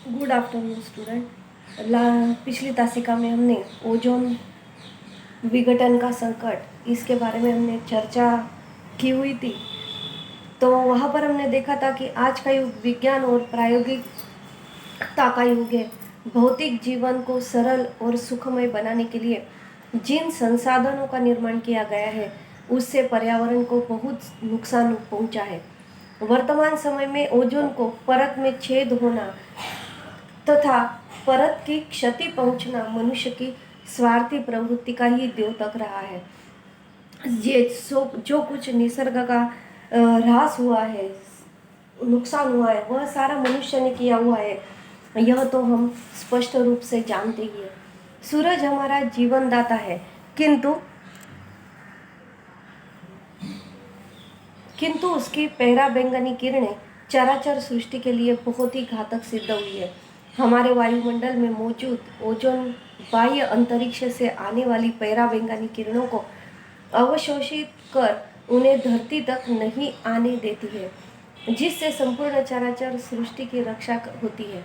Good afternoon student. पिछली तासिका में हमने ओजोन विघटन का संकट इसके बारे में हमने चर्चा की हुई थी। तो वहाँ पर हमने देखा था कि आज का युग विज्ञान और प्रायोगिकता का युग है। भौतिक जीवन को सरल और सुखमय बनाने के लिए जिन संसाधनों का निर्माण किया गया है उससे पर्यावरण को बहुत नुकसान पहुंचा है। वर्तमान समय में ओजोन को परत में छेद होना तथा परत की क्षति पहुंचना मनुष्य की स्वार्थी प्रवृत्ति का ही द्योतक रहा है। ये जो कुछ निसर्ग का ह्रास हुआ है, नुकसान हुआ है, वह सारा मनुष्य ने किया हुआ है। यह तो हम स्पष्ट रूप से जानते ही हैं। सूरज हमारा जीवनदाता है, किंतु उसकी पराबैंगनी किरणें चराचर सृष्टि के लिए बहुत ही घातक सिद्ध हुई है। हमारे वायुमंडल में मौजूद ओजोन बाह्य अंतरिक्ष से आने वाली पराबैंगनी किरणों को अवशोषित कर उन्हें धरती तक नहीं आने देती है, जिससे संपूर्ण चराचर सृष्टि की रक्षा होती है।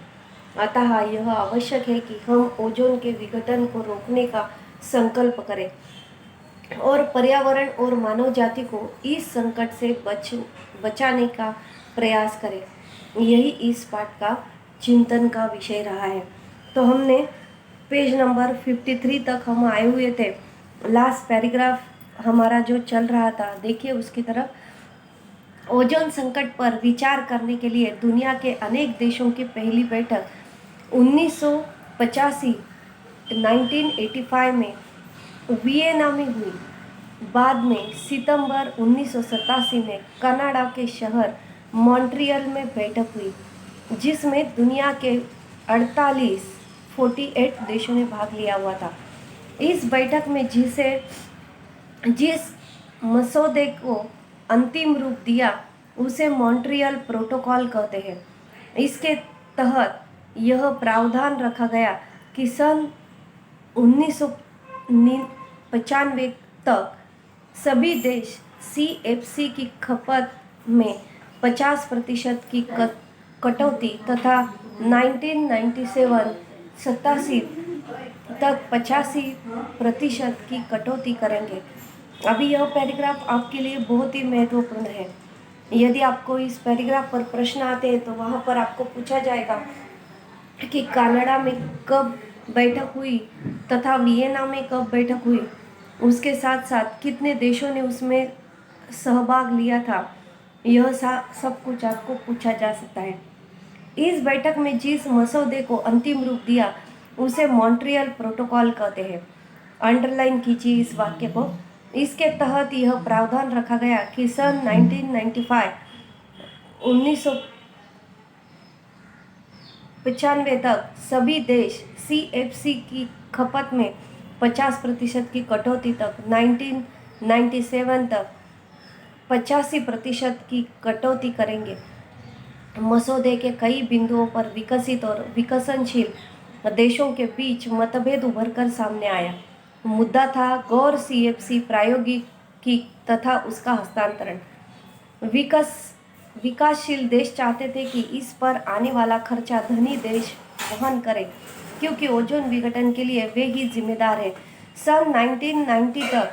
अतः यह आवश्यक है कि हम ओजोन के विघटन को रोकने का संकल्प करें और पर्यावरण और मानव जाति को इस संकट से बचाने का प्रयास करें। यही इस पाठ का चिंतन का विषय रहा है। तो हमने पेज नंबर 53 तक हम आए हुए थे। लास्ट पैराग्राफ हमारा जो चल रहा था, देखिए उसकी तरफ। ओजोन संकट पर विचार करने के लिए दुनिया के अनेक देशों की पहली बैठक 1985 1985 में वियना में हुई। बाद में सितंबर 1987 में कनाडा के शहर मॉन्ट्रियल में बैठक हुई, जिसमें दुनिया के 48 देशों ने भाग लिया हुआ था। इस बैठक में जिस मसौदे को अंतिम रूप दिया उसे मॉन्ट्रियल प्रोटोकॉल कहते हैं। इसके तहत यह प्रावधान रखा गया कि सन 1995 तक सभी देश CFC की खपत में 50% की कटौती तथा 1997 तक 85% की कटौती करेंगे। अभी यह पैराग्राफ आपके लिए बहुत ही महत्वपूर्ण है। यदि आपको इस पैराग्राफ पर प्रश्न आते हैं तो वहाँ पर आपको पूछा जाएगा कि कनाडा में कब बैठक हुई तथा वियना में कब बैठक हुई, उसके साथ साथ कितने देशों ने उसमें सहभाग लिया था। यह सब कुछ आपको पूछा जा सकता है। इस बैठक में जिस मसौदे को अंतिम रूप दिया उसे मॉन्ट्रियल प्रोटोकॉल कहते हैं। अंडरलाइन कीजिए इस वाक्य को। इसके तहत यह प्रावधान रखा गया कि सन 1995 तक सभी देश CFC की खपत में 50% की कटौती तक 1997 तक 85% की कटौती करेंगे। मसौदे के कई बिंदुओं पर विकसित और विकसनशील देशों के बीच मतभेद उभरकर सामने आया। मुद्दा था गौर CFC प्रायोगिकी तथा उसका हस्तांतरण। विकासशील देश चाहते थे कि इस पर आने वाला खर्चा धनी देश वहन करें, क्योंकि ओजोन विघटन के लिए वे ही जिम्मेदार है। सन 1990 तक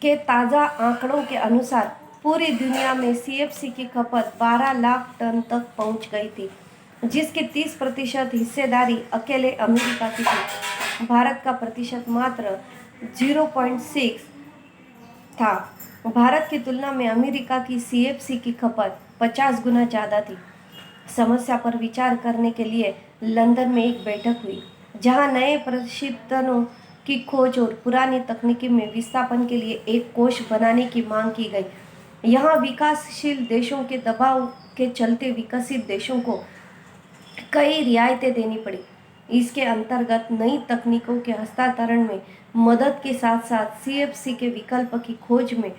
के ताज़ा आंकड़ों के अनुसार पूरी दुनिया में CFC की खपत 12 लाख टन तक पहुंच गई थी, जिसकी 30% हिस्सेदारी अकेले अमेरिका की थी। भारत का प्रतिशत मात्र 0.6 था। भारत की तुलना में अमेरिका की CFC की खपत 50 गुना ज़्यादा थी। समस्या पर विचार करने के लिए लंदन में एक बैठक हुई, जहां नए प्रशीतनों की खोज और पुरानी तकनीकी में विस्थापन के लिए एक कोष बनाने की मांग की गई। यहाँ विकासशील देशों के दबाव के चलते विकसित देशों को कई रियायतें देनी पड़ी। इसके अंतर्गत नई तकनीकों के हस्तांतरण में मदद के साथ साथ CFC के विकल्प की खोज में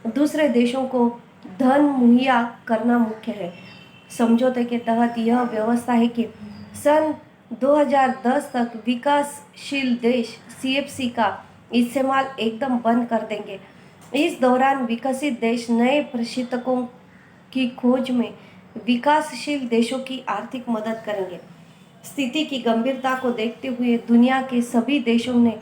दूसरे देशों को धन मुहैया करना मुख्य है। समझौते के तहत यह व्यवस्था है कि सन 2010 तक विकासशील देश CFC का इस्तेमाल एकदम बंद कर देंगे। इस दौरान विकसित देश नए प्रशीतकों की खोज में विकासशील देशों की आर्थिक मदद करेंगे। स्थिति की गंभीरता को देखते हुए दुनिया के सभी देशों ने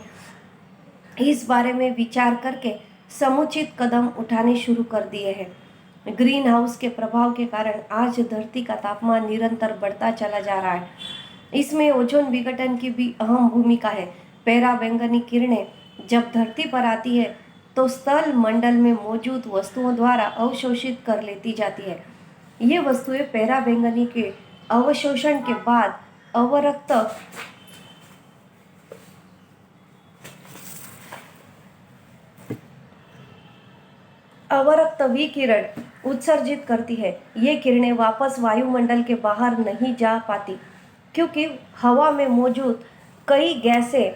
इस बारे में विचार करके समुचित कदम उठाने शुरू कर दिए हैं। ग्रीन हाउस के प्रभाव के कारण आज धरती का तापमान निरंतर बढ़ता चला जा रहा है। इसमें ओजोन विघटन की भी अहम भूमिका है। पराबैंगनी किरणें जब धरती पर आती है तो स्थल मंडल में मौजूद वस्तुओं द्वारा अवशोषित कर लेती जाती है। ये वस्तुएं पराबैंगनी के अवशोषण के बाद अवरक्त विकिरण उत्सर्जित करती है। ये किरणें वापस वायुमंडल के बाहर नहीं जा पाती क्योंकि हवा में मौजूद कई गैसें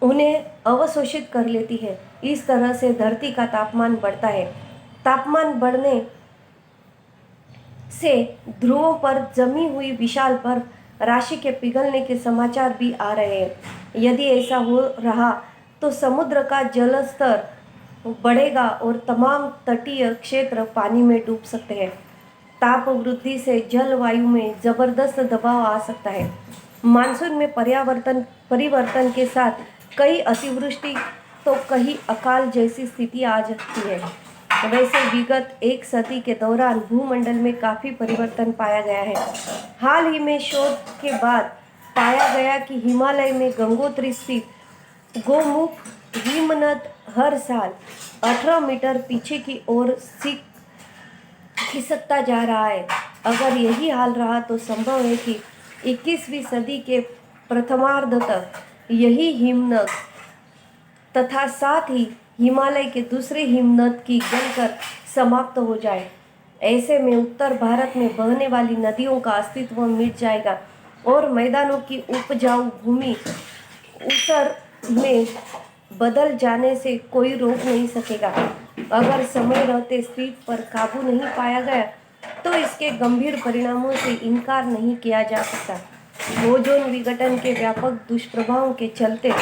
उन्हें अवशोषित कर लेती है। इस तरह से धरती का तापमान बढ़ता है। तापमान बढ़ने से ध्रुवों पर जमी हुई विशाल बर्फ राशि के पिघलने के समाचार भी आ रहे हैं। यदि ऐसा हो रहा तो समुद्र का जलस्तर बढ़ेगा और तमाम तटीय क्षेत्र पानी में डूब सकते हैं। ताप वृद्धि से जलवायु में जबरदस्त दबाव आ सकता है। मानसून में परिवर्तन के साथ कई अतिवृष्टि तो कहीं अकाल जैसी स्थिति आ सकती है। वैसे विगत एक सदी के दौरान भूमंडल में काफ़ी परिवर्तन पाया गया है। हाल ही में शोध के बाद पाया गया कि हिमालय में गंगोत्री स्थित गोमुख हिमनद हर साल 18 मीटर पीछे की ओर खिसकता जा रहा है। अगर यही हाल रहा तो संभव है कि 21वीं सदी के प्रथमार्ध तक यही हिमनद तथा साथ ही हिमालय के दूसरे हिमनद की गलकर समाप्त हो जाए। ऐसे में उत्तर भारत में बहने वाली नदियों का अस्तित्व मिट जाएगा और मैदानों की उपजाऊ भूमि उत्तर में बदल जाने से कोई रोक नहीं सकेगा। अगर समय रहते स्थिति पर काबू नहीं पाया गया तो इसके गंभीर परिणामों से इनकार नहीं किया जा सकता। ओजोन विघटन के व्यापक दुष्प्रभावों के चलते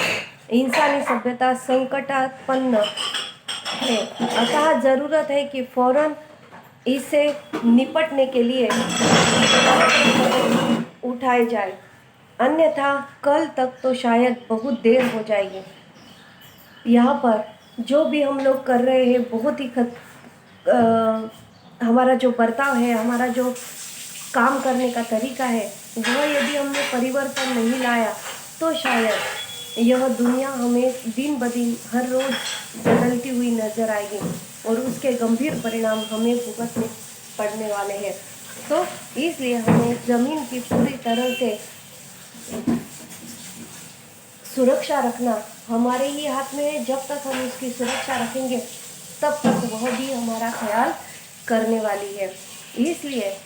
इंसानी सभ्यता संकटापन्न है। अतः जरूरत है कि फौरन इससे निपटने के लिए उठाए जाए, अन्यथा कल तक तो शायद बहुत देर हो जाएगी। यहाँ पर जो भी हम लोग कर रहे हैं बहुत ही हमारा जो बर्ताव है, हमारा जो काम करने का तरीका है, वह यदि हमने परिवर्तन नहीं लाया तो शायद यह दुनिया हमें दिन ब दिन हर रोज़ बदलती हुई नज़र आएगी और उसके गंभीर परिणाम हमें भुगतने पड़ने वाले हैं। तो इसलिए हमें ज़मीन की पूरी तरह से सुरक्षा रखना हमारे ही हाथ में है। जब तक हम उसकी सुरक्षा रखेंगे तब तक वह भी हमारा ख्याल करने वाली है। इसलिए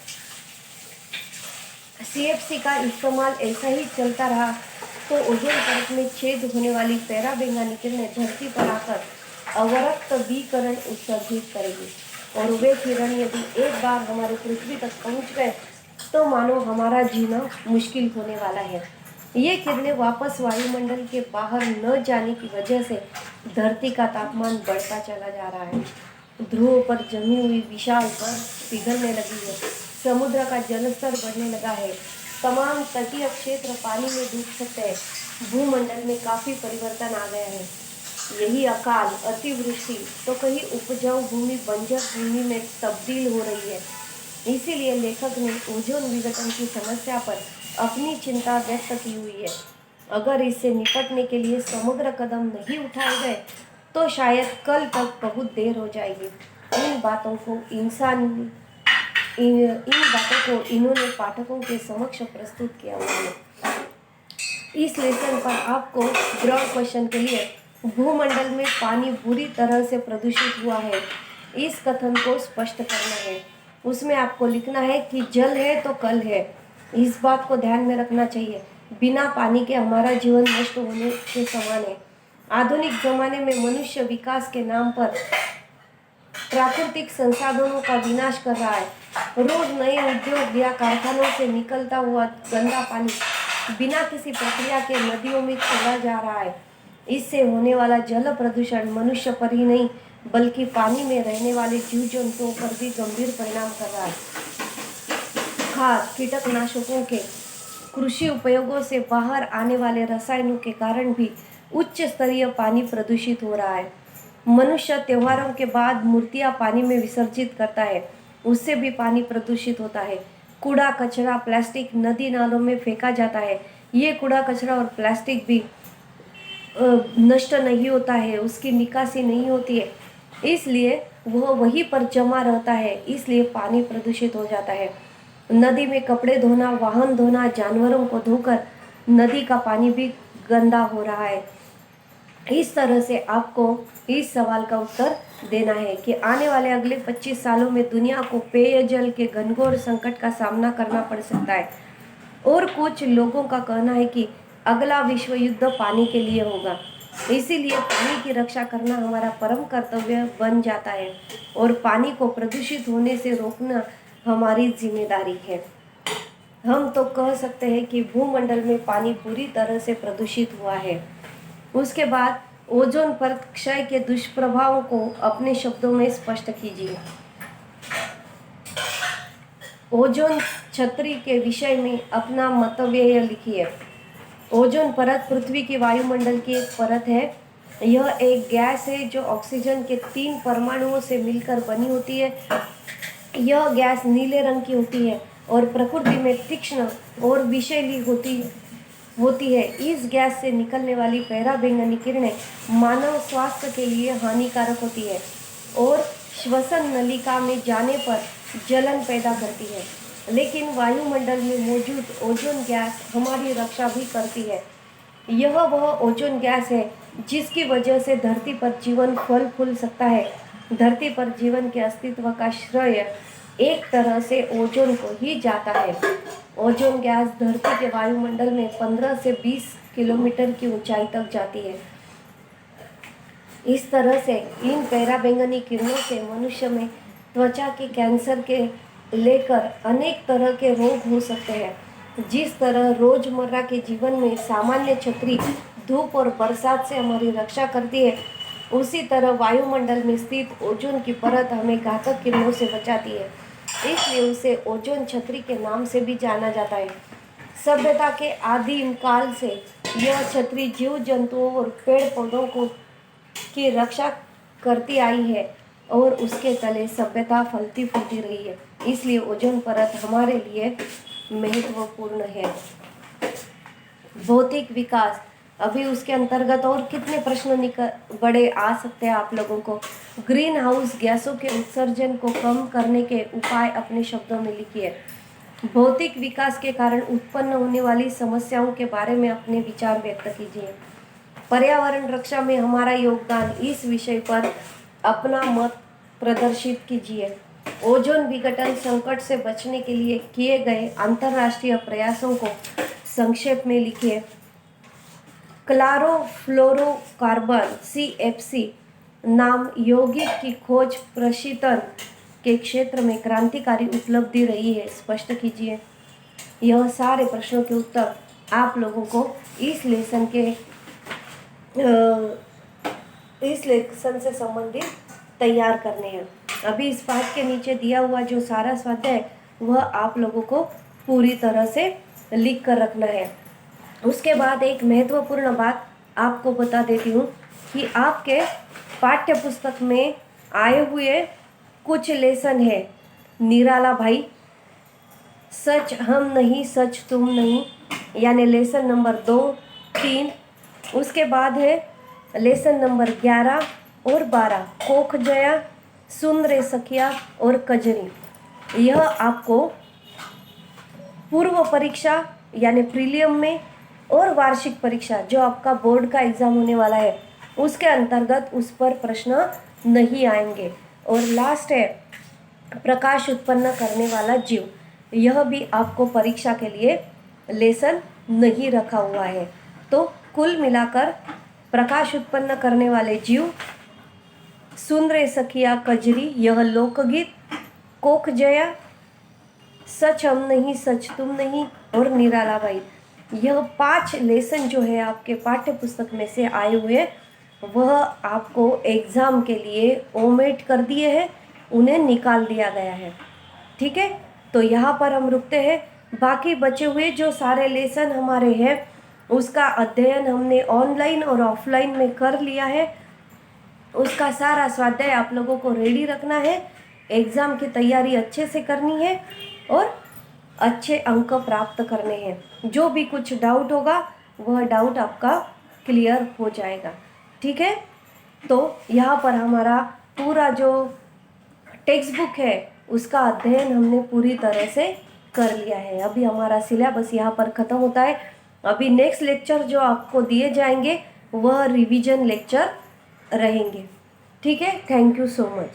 CFC का इस्तेमाल ऐसा ही चलता रहा तो ओजोन परत में छेद होने वाली पराबैंगनी किरणें धरती पर आकर अवरक्त विकिरण उत्सर्जित करेगी और वे किरण यदि एक बार हमारे पृथ्वी तक पहुंच गए तो मानो हमारा जीना मुश्किल होने वाला है। ये किरणें वापस वायुमंडल के बाहर न जाने की वजह से धरती का तापमान बढ़ता चला जा रहा है। ध्रुवों पर जमी हुई विशाल बर्फ पिघलने लगी है। समुद्र का जलस्तर बढ़ने लगा है। तमाम तटीय क्षेत्र पानी में डूब सकते हैं। भूमंडल में काफ़ी परिवर्तन आ गया है। यही अकाल, अतिवृष्टि तो कहीं उपजाऊ भूमि बंजर भूमि में तब्दील हो रही है। इसीलिए लेखक ने ओजोन विघटन की समस्या पर अपनी चिंता व्यक्त की हुई है। अगर इससे निपटने के लिए समग्र कदम नहीं उठाए गए तो शायद कल तक बहुत देर हो जाएगी। इन बातों को इन्होंने पाठकों के समक्ष प्रस्तुत किया हुआ है। इस लेसन पर आपको ग्राउंड क्वेश्चन के लिए भूमंडल में पानी बुरी तरह से प्रदूषित हुआ है, इस कथन को स्पष्ट करना है। उसमें आपको लिखना है कि जल है तो कल है। इस बात को ध्यान में रखना चाहिए। बिना पानी के हमारा जीवन नष्ट होने के समान है। आधुनिक जमाने में मनुष्य विकास के नाम पर प्राकृतिक संसाधनों का विनाश कर रहा है। रोज नए उद्योग या कारखानों से निकलता हुआ गंदा पानी बिना किसी प्रक्रिया के नदियों में छोड़ा जा रहा है। इससे होने वाला जल प्रदूषण मनुष्य पर ही नहीं बल्कि पानी में रहने वाले जीव जंतुओं पर भी गंभीर परिणाम कर रहा है। खाद कीटनाशकों के कृषि उपयोगों से बाहर आने वाले रसायनों के कारण भी उच्च स्तरीय पानी प्रदूषित हो रहा है। मनुष्य त्योहारों के बाद मूर्तियां पानी में विसर्जित करता है, उससे भी पानी प्रदूषित होता है। कूड़ा कचरा प्लास्टिक नदी नालों में फेंका जाता है। ये कूड़ा कचरा और प्लास्टिक भी नष्ट नहीं होता है, उसकी निकासी नहीं होती है, इसलिए वह वहीं पर जमा रहता है, इसलिए पानी प्रदूषित हो जाता है। नदी में कपड़े धोना, वाहन धोना, जानवरों को धोकर नदी का पानी भी गंदा हो रहा है। इस तरह से आपको इस सवाल का उत्तर देना है कि आने वाले अगले 25 सालों में दुनिया को पेयजल के घनघोर संकट का सामना करना पड़ सकता है और कुछ लोगों का कहना है कि अगला विश्व युद्ध पानी के लिए होगा। इसीलिए पानी की रक्षा करना हमारा परम कर्तव्य बन जाता है और पानी को प्रदूषित होने से रोकना हमारी जिम्मेदारी है। हम तो कह सकते हैं कि भूमंडल में पानी पूरी तरह से प्रदूषित हुआ है। उसके बाद ओजोन परत क्षय के दुष्प्रभावों को अपने शब्दों में स्पष्ट कीजिए। ओजोन छतरी के विषय में अपना मतव्यय लिखिए। ओजोन परत पृथ्वी की वायुमंडल की एक परत है। यह एक गैस है जो ऑक्सीजन के 3 परमाणुओं से मिलकर बनी होती है। यह गैस नीले रंग की होती है और प्रकृति में तीक्ष्ण और विषैली होती है। इस गैस से निकलने वाली पराबैंगनी किरणें मानव स्वास्थ्य के लिए हानिकारक होती है और श्वसन नलिका में जाने पर जलन पैदा करती है। लेकिन वायुमंडल में मौजूद ओजोन गैस हमारी रक्षा भी करती है। यह वह ओजोन गैस है जिसकी वजह से धरती पर जीवन फल फूल सकता है। धरती पर जीवन के अस्तित्व का श्रेय एक तरह से ओजोन को ही जाता है। ओजोन गैस धरती के वायुमंडल में 15 से 20 किलोमीटर की ऊंचाई तक जाती है। इस तरह से इन पराबैंगनी किरणों से मनुष्य में त्वचा के कैंसर के लेकर अनेक तरह के रोग हो सकते हैं। जिस तरह रोजमर्रा के जीवन में सामान्य छतरी धूप और बरसात से हमारी रक्षा करती है, उसी तरह वायुमंडल में स्थित ओजोन की परत हमें घातक किरणों से बचाती है। इसलिए उसे ओजोन छतरी के नाम से भी जाना जाता है। सभ्यता के आदिम काल से यह छतरी जीव जंतुओं और पेड़ पौधों की रक्षा करती आई है और उसके तले सभ्यता फलती फूलती रही है। इसलिए ओजोन परत हमारे लिए महत्वपूर्ण है। भौतिक विकास, अभी उसके अंतर्गत और कितने प्रश्न बड़े आ सकते हैं आप लोगों को। ग्रीन हाउस गैसों के उत्सर्जन को कम करने के उपाय अपने शब्दों में लिखिए। भौतिक विकास के कारण उत्पन्न होने वाली समस्याओं के बारे में अपने विचार व्यक्त कीजिए। पर्यावरण रक्षा में हमारा योगदान, इस विषय पर अपना मत प्रदर्शित कीजिए। ओजोन विघटन संकट से बचने के लिए किए गए अंतर्राष्ट्रीय प्रयासों को संक्षेप में लिखिए। क्लोरोफ्लोरोकार्बन CFC नाम यौगिक की खोज प्रशीतन के क्षेत्र में क्रांतिकारी उपलब्धि रही है, स्पष्ट कीजिए। यह सारे प्रश्नों के उत्तर आप लोगों को इस लेसन से संबंधित तैयार करने हैं। अभी इस पाठ के नीचे दिया हुआ जो सारा स्वाध्याय है वह आप लोगों को पूरी तरह से लिख कर रखना है। उसके बाद एक महत्वपूर्ण बात आपको बता देती हूँ कि आपके पाठ्य पुस्तक में आए हुए कुछ लेसन है। निराला भाई, सच हम नहीं सच तुम नहीं, यानी लेसन नंबर 2, 3। उसके बाद है लेसन नंबर 11 और 12, कोख जया, सुन रे सखिया और कजरी। यह आपको पूर्व परीक्षा यानी प्रीलियम में और वार्षिक परीक्षा जो आपका बोर्ड का एग्ज़ाम होने वाला है उसके अंतर्गत उस पर प्रश्न नहीं आएंगे। और लास्ट है प्रकाश उत्पन्न करने वाला जीव, यह भी आपको परीक्षा के लिए लेसन नहीं रखा हुआ है। तो कुल मिलाकर प्रकाश उत्पन्न करने वाले जीव, सुन रे सखिया कजरी यह लोकगीत, कोख जया, सच हम नहीं सच तुम नहीं और निराला भाई, यह 5 लेसन जो है आपके पाठ्य पुस्तक में से आए हुए वह आपको एग्ज़ाम के लिए ओमेट कर दिए हैं, उन्हें निकाल दिया गया है। ठीक है, तो यहाँ पर हम रुकते हैं। बाकी बचे हुए जो सारे लेसन हमारे हैं उसका अध्ययन हमने ऑनलाइन और ऑफलाइन में कर लिया है। उसका सारा स्वाध्याय आप लोगों को रेडी रखना है। एग्ज़ाम की तैयारी अच्छे से करनी है और अच्छे अंक प्राप्त करने हैं। जो भी कुछ डाउट होगा वह डाउट आपका क्लियर हो जाएगा। ठीक है, तो यहाँ पर हमारा पूरा जो टेक्स्ट बुक है उसका अध्ययन हमने पूरी तरह से कर लिया है। अभी हमारा सिलेबस यहाँ पर ख़त्म होता है। अभी नेक्स्ट लेक्चर जो आपको दिए जाएंगे वह रिवीजन लेक्चर रहेंगे। ठीक है, थैंक यू सो मच।